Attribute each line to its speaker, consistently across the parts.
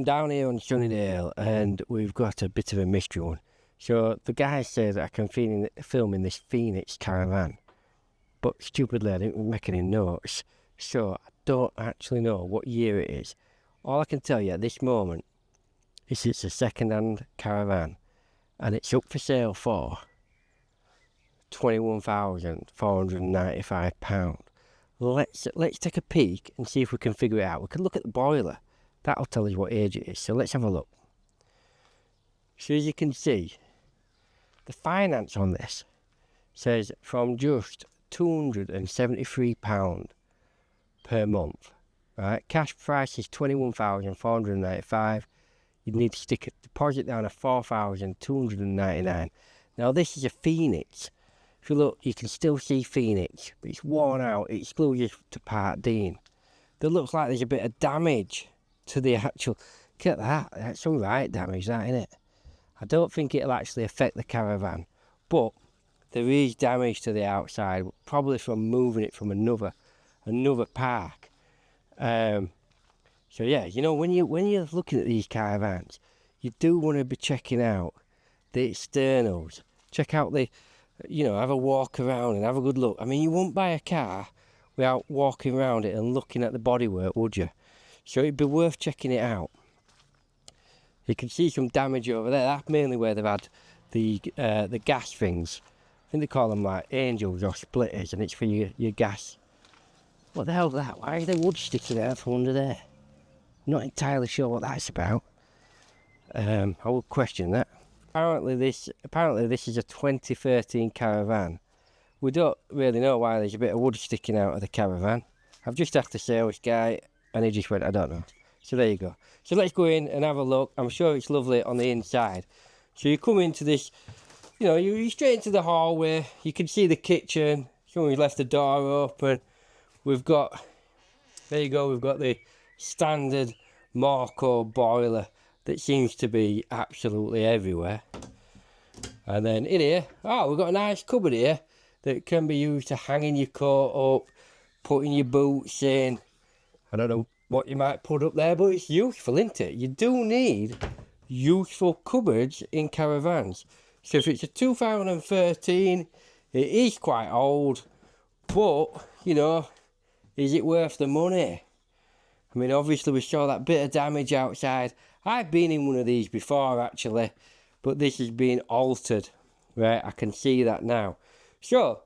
Speaker 1: down here on Sunnydale and we've got a bit of a mystery one. So the guy says I can film in this Phoenix caravan, but stupidly I didn't make any notes, so I don't actually know what year it is. All I can tell you at this moment is it's a second-hand caravan and it's up for sale for £21,495. Let's take a peek and see if we can figure it out. We can look at the boiler. That'll tell us what age it is. So let's have a look. So as you can see, the finance on this says from just £273 per month. Right? Cash price is £21,495. You'd need to stick a deposit down of £4,299. Now this is a Phoenix. If you look, you can still see Phoenix, but it's worn out. It's exclusive to Part Dean. There looks like there's a bit of damage to the actual. Look at that. That's all right damage, that, isn't it? I don't think it'll actually affect the caravan, but there is damage to the outside, probably from moving it from another park. So yeah, you know, when you're looking at these caravans, you do want to be checking out the externals. Check out the, you know, have a walk around and have a good look. I mean, you won't buy a car without walking around it and looking at the bodywork, would you? So it'd be worth checking it out. You can see some damage over there. That's mainly where they've had the gas things. I think they call them like angels or splitters, and it's for your gas. What the hell's that? Why is there wood sticking out from under there? I'm not entirely sure what that's about. I would question that. Apparently this is a 2013 caravan. We don't really know why there's a bit of wood sticking out of the caravan. I've just asked the sales guy and he just went, I don't know. So there you go. So let's go in and have a look. I'm sure it's lovely on the inside. So you come into this, you know, you're straight into the hallway. You can see the kitchen. Someone's left the door open. We've got, there you go, we've got the standard Morco boiler that seems to be absolutely everywhere. And then in here, we've got a nice cupboard here that can be used to hanging your coat up, putting your boots in. I don't know what you might put up there, but it's useful, isn't it? You do need useful cupboards in caravans. So if it's a 2013, it is quite old, but, you know, is it worth the money? I mean, obviously we saw that bit of damage outside. I've been in one of these before, actually, but this has been altered. Right, I can see that now. So,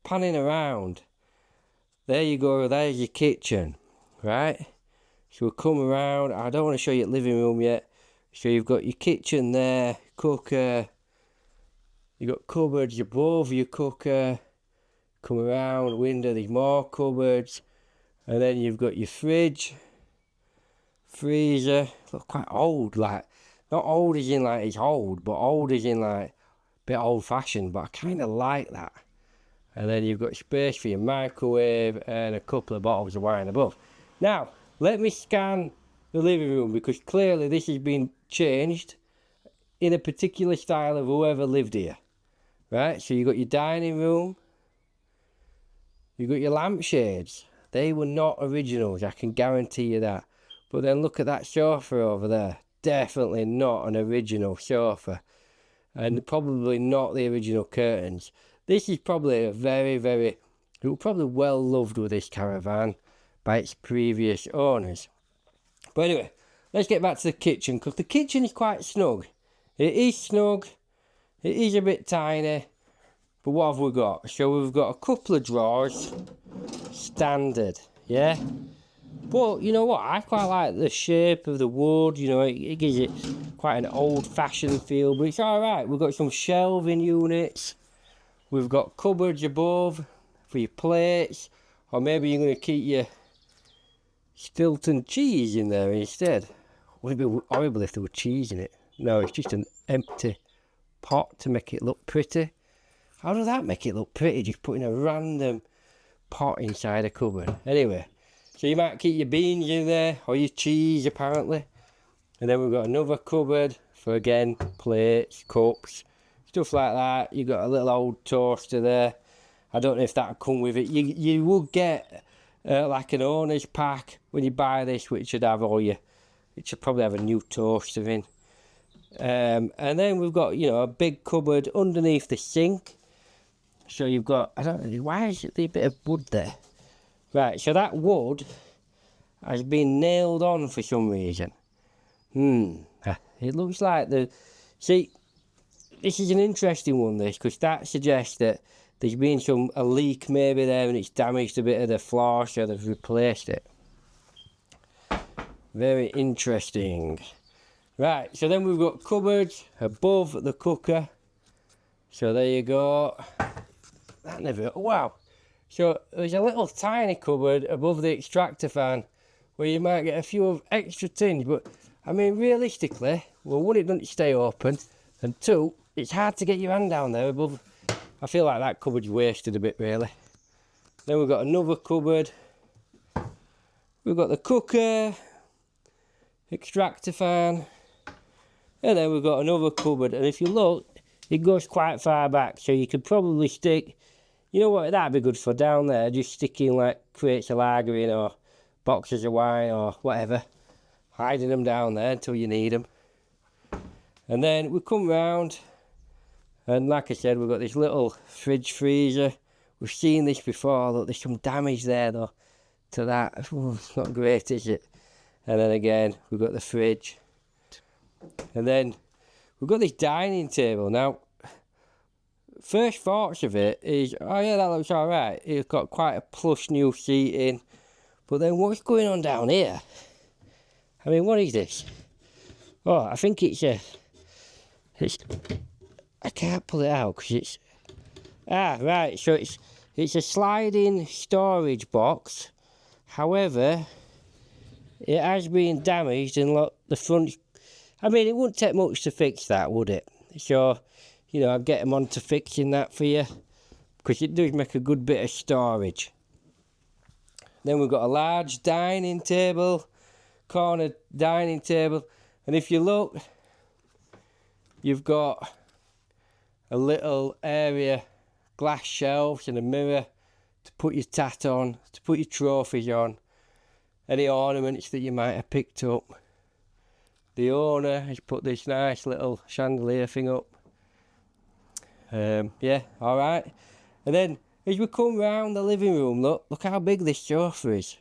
Speaker 1: panning around. There you go, there's your kitchen. Right? So we'll come around. I don't want to show you the living room yet. So you've got your kitchen there, cooker. You've got cupboards above your cooker. Come around, window, there's more cupboards. And then you've got your fridge, freezer. Look quite old, like, not old as in like it's old, but old as in like a bit old fashioned, but I kind of like that. And then you've got space for your microwave and a couple of bottles of wine above. Now, let me scan the living room, because clearly this has been changed in a particular style of whoever lived here. Right, so you've got your dining room, you've got your lampshades. They were not originals, I can guarantee you that. But then look at that sofa over there. Definitely not an original sofa. And probably not the original curtains. This is probably a very, it was probably well loved with this caravan by its previous owners. But anyway, let's get back to the kitchen, because the kitchen is quite snug. It is snug. It is a bit tiny. But what have we got? So we've got a couple of drawers. Standard, yeah? But you know what? I quite like the shape of the wood. You know, it gives it quite an old-fashioned feel, but it's alright. We've got some shelving units. We've got cupboards above for your plates. Or maybe you're going to keep your Stilton cheese in there instead. Would it be horrible if there were cheese in it? No, it's just an empty pot to make it look pretty. How does that make it look pretty? Just putting a random pot inside a cupboard. Anyway, so you might keep your beans in there, or your cheese apparently. And then we've got another cupboard for, again, plates, cups, stuff like that. You've got a little old toaster there. I don't know if that'll come with it. You would get like an owner's pack when you buy this, which should have all your It should probably have a new toaster in. And then we've got, you know, a big cupboard underneath the sink. So you've got, I don't know, why is there a bit of wood there? Right, so that wood has been nailed on for some reason. It looks like see, this is an interesting one, this, because that suggests that there's been a leak maybe there and it's damaged a bit of the floor, so they've replaced it. Very interesting. Right, so then we've got cupboards above the cooker. So there you go. That never, wow. So there's a little tiny cupboard above the extractor fan where you might get a few of extra tins, but I mean, realistically, well, one, it doesn't stay open, and two, it's hard to get your hand down there above. I feel like that cupboard's wasted a bit, really. Then we've got another cupboard. We've got the cooker, extractor fan, and then we've got another cupboard. And if you look, it goes quite far back, so you could probably stick, you know what that'd be good for down there, just sticking like crates of lager in or boxes of wine or whatever, hiding them down there until you need them. And then we come round, and like I said, we've got this little fridge freezer. We've seen this before. Look, there's some damage there though to that. Ooh, it's not great, is it? And then again, we've got the fridge. And then we've got this dining table. Now, first thoughts of it is, oh yeah, that looks alright. It's got quite a plush new seating. But then what's going on down here? I mean, what is this? Oh, I think it's I can't pull it out because it's, right, so it's a sliding storage box. However, it has been damaged and look, the front, I mean, it wouldn't take much to fix that, would it? So, you know, I'd get them on to fixing that for you, because it does make a good bit of storage. Then we've got a large dining table, corner dining table, and if you look, you've got a little area, glass shelves and a mirror to put your tat on, to put your trophies on, any ornaments that you might have picked up. The owner has put this nice little chandelier thing up. Yeah, alright. And then as we come round the living room, look how big this sofa is.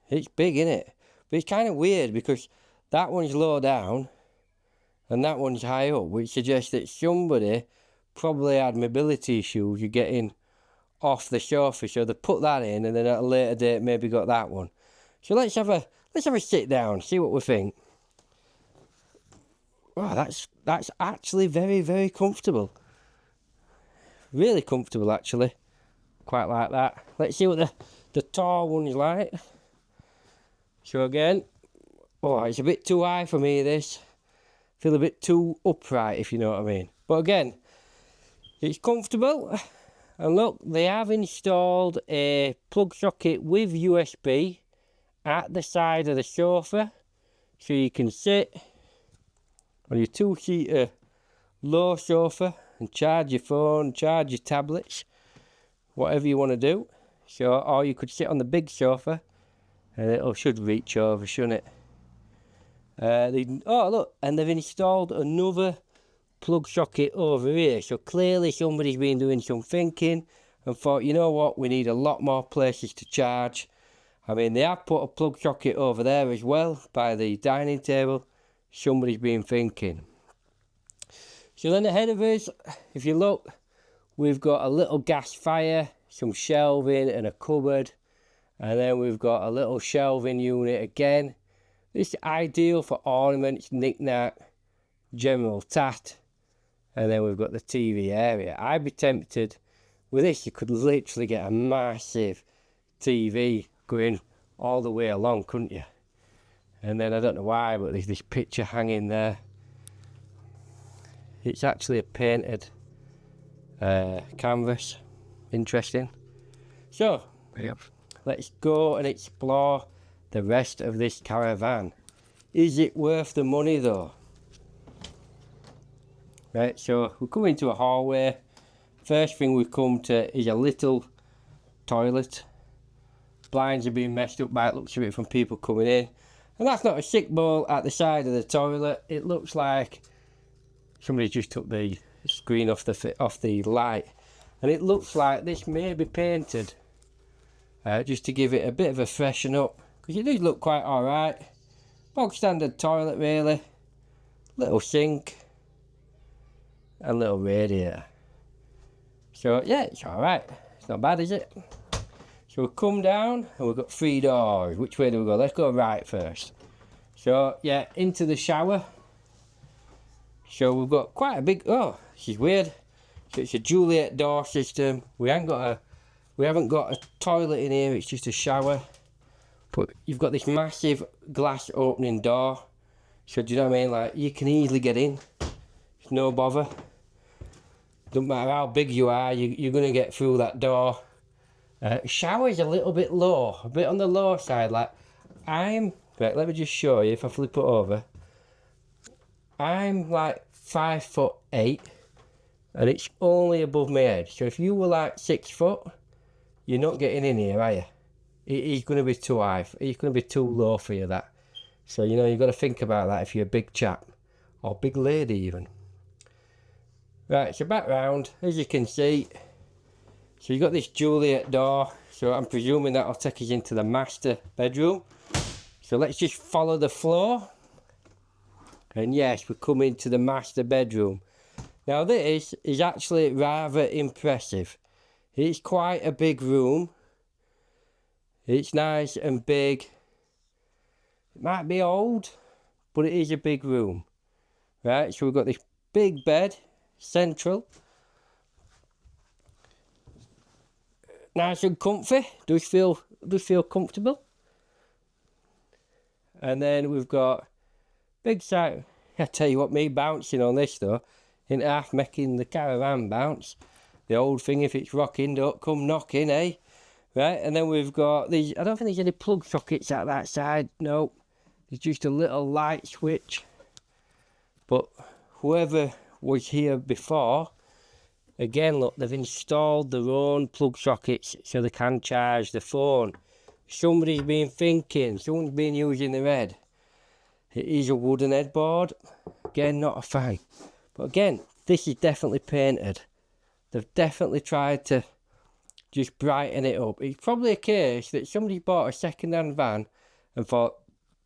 Speaker 1: It's big, isn't it? But it's kind of weird because that one's low down and that one's high up, which suggests that somebody probably had mobility issues with getting off the sofa, so they put that in and then at a later date maybe got that one. So let's have a sit down, see what we think. Wow, that's actually very, very comfortable. Really comfortable, actually. Quite like that. Let's see what the tall one's like. So again, oh, it's a bit too high for me, this. Feel a bit too upright, if you know what I mean. But again, it's comfortable. And look, they have installed a plug socket with USB at the side of the sofa. So you can sit on your two-seater low sofa and charge your phone, charge your tablets, whatever you want to do. So, or you could sit on the big sofa and it should reach over, shouldn't it? Oh look, and they've installed another plug socket over here. So clearly somebody's been doing some thinking and thought, you know what, we need a lot more places to charge. I mean, they have put a plug socket over there as well by the dining table. Somebody's been thinking. So then ahead of us, if you look, we've got a little gas fire, some shelving and a cupboard. And then we've got a little shelving unit again. This is ideal for ornaments, knick-knack, general tat. And then we've got the TV area. I'd be tempted, with this you could literally get a massive TV going all the way along, couldn't you? And then I don't know why, but there's this picture hanging there. It's actually a painted canvas. Interesting. So, yep. Let's go and explore the rest of this caravan. Is it worth the money though? Right, so we come into a hallway. First thing we come to is a little toilet. Blinds are being messed up by it looks of it from people coming in. And that's not a sick bowl at the side of the toilet. It looks like somebody just took the screen off the light, and it looks like this may be painted just to give it a bit of a freshen up, because it does look quite alright. Bog standard toilet really, little sink and little radiator. So yeah, it's alright, it's not bad, is it? So we'll come down and we've got 3 doors. Which way do we go? Let's go right first. So yeah, into the shower. So we've got quite a big, oh, this is weird. So it's a Juliet door system. We haven't got a toilet in here, it's just a shower. But you've got this massive glass opening door. So do you know what I mean? Like, you can easily get in. It's no bother. Doesn't matter how big you are, you're going to get through that door. Shower's a little bit low, a bit on the low side. Like, right, let me just show you if I flip it over. I'm like 5'8", and it's only above my head. So if you were like 6 foot, you're not getting in here, are you? It's going to be too high. It's going to be too low for you, that. So, you know, you've got to think about that if you're a big chap, or big lady even. Right, so back round, as you can see, so you've got this Juliet door, so I'm presuming that'll take us into the master bedroom. So let's just follow the floor. And yes, we're coming to the master bedroom. Now this is actually rather impressive. It's quite a big room. It's nice and big. It might be old, but it is a big room. Right, so we've got this big bed, central. Nice and comfy, does feel comfortable. And then we've got big side. I tell you what, me bouncing on this though, in half making the caravan bounce. The old thing, if it's rocking, don't come knocking, eh? Right, and then we've got these, I don't think there's any plug sockets at that side, no. There's just a little light switch. But whoever was here before, again look, they've installed their own plug sockets so they can charge the phone. Somebody's been thinking, someone's been using their head. It is a wooden headboard, again not a fan. But again, this is definitely painted. They've definitely tried to just brighten it up. It's probably a case that somebody bought a second-hand van and thought,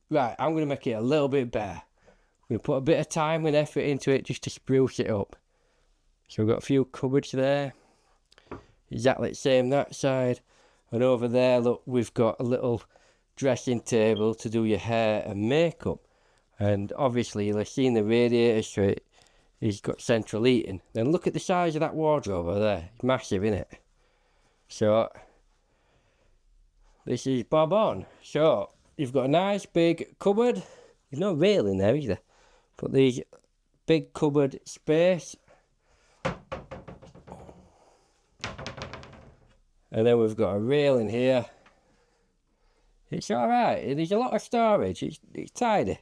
Speaker 1: right, I'm going to make it a little bit better. I'm going to put a bit of time and effort into it just to spruce it up. So we've got a few cupboards there. Exactly the same that side. And over there, look, we've got a little dressing table to do your hair and makeup. And obviously you'll have seen the radiator, so it's got central heating. Then look at the size of that wardrobe over there. It's massive, isn't it? So this is bob on. So you've got a nice big cupboard. There's no railing there either. But these big cupboard space. And then we've got a railing here. It's alright. There's a lot of storage. It's tidy.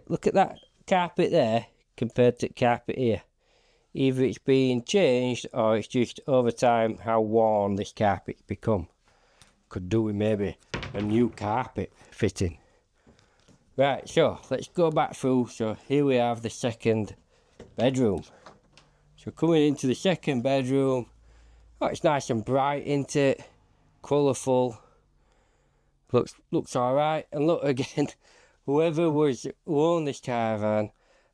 Speaker 1: Look at that carpet there compared to the carpet here. Either it's being changed or it's just over time how worn this carpet's become. Could do with maybe a new carpet fitting. Right, so let's go back through. So here we have the second bedroom. So coming into the second bedroom, oh, it's nice and bright, isn't it? Colourful. Looks alright. And look again, who owned this caravan,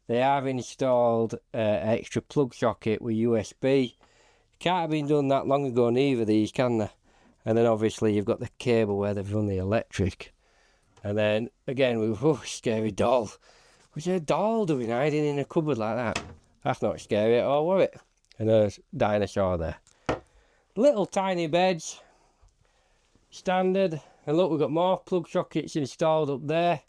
Speaker 1: they have installed an extra plug socket with USB. Can't have been done that long ago, neither of these, can they? And then obviously you've got the cable where they've run the electric. And then again, scary doll. What's a doll doing hiding in a cupboard like that? That's not scary at all, was it? And there's a dinosaur there. Little tiny beds, standard. And look, we've got more plug sockets installed up there.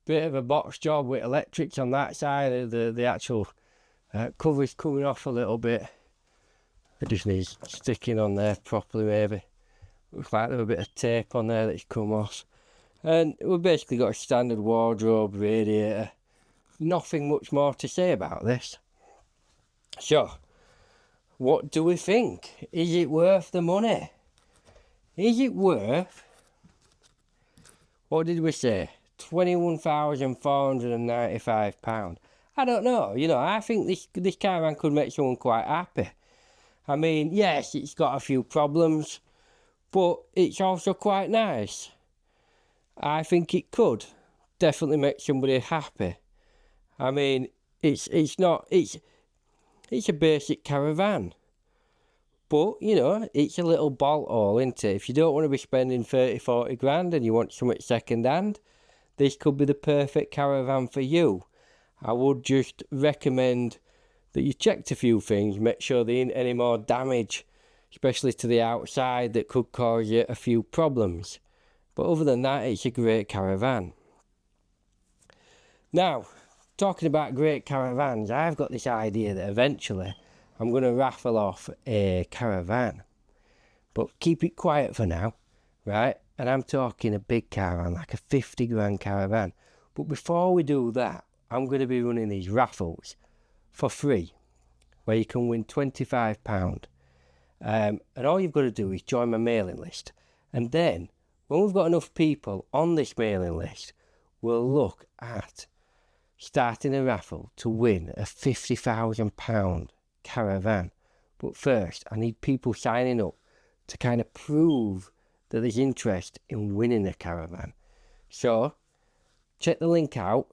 Speaker 1: Bit of a box job with electrics on that side. The actual cover's coming off a little bit. It just needs sticking on there properly maybe. Looks like there's a bit of tape on there that's come off. And we've basically got a standard wardrobe, radiator. Nothing much more to say about this. So, what do we think? Is it worth the money? Is it worth what did we say? £21,495. I don't know, you know, I think this caravan could make someone quite happy. I mean, yes, it's got a few problems, but it's also quite nice. I think it could definitely make somebody happy. I mean, it's a basic caravan. But, you know, it's a little bolt hole, isn't it? If you don't want to be spending 30, 40 grand and you want something second hand, this could be the perfect caravan for you. I would just recommend that you checked a few things, make sure there ain't any more damage, especially to the outside, that could cause you a few problems. But other than that, it's a great caravan. Now, talking about great caravans, I've got this idea that eventually I'm going to raffle off a caravan. But keep it quiet for now, right? And I'm talking a big caravan, like a 50 grand caravan. But before we do that, I'm going to be running these raffles for free, where you can win £25. And all you've got to do is join my mailing list. And then, when we've got enough people on this mailing list, we'll look at starting a raffle to win a £50,000 caravan. But first, I need people signing up to kind of prove that there's interest in winning a caravan. So, check the link out.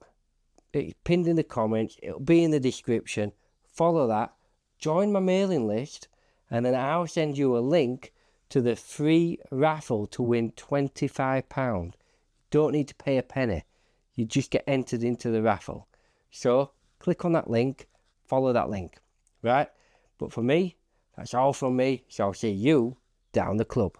Speaker 1: It's pinned in the comments. It'll be in the description. Follow that. Join my mailing list. And then I'll send you a link to the free raffle to win £25. Don't need to pay a penny. You just get entered into the raffle. So, click on that link. Follow that link. Right? But for me, that's all from me. So I'll see you down the club.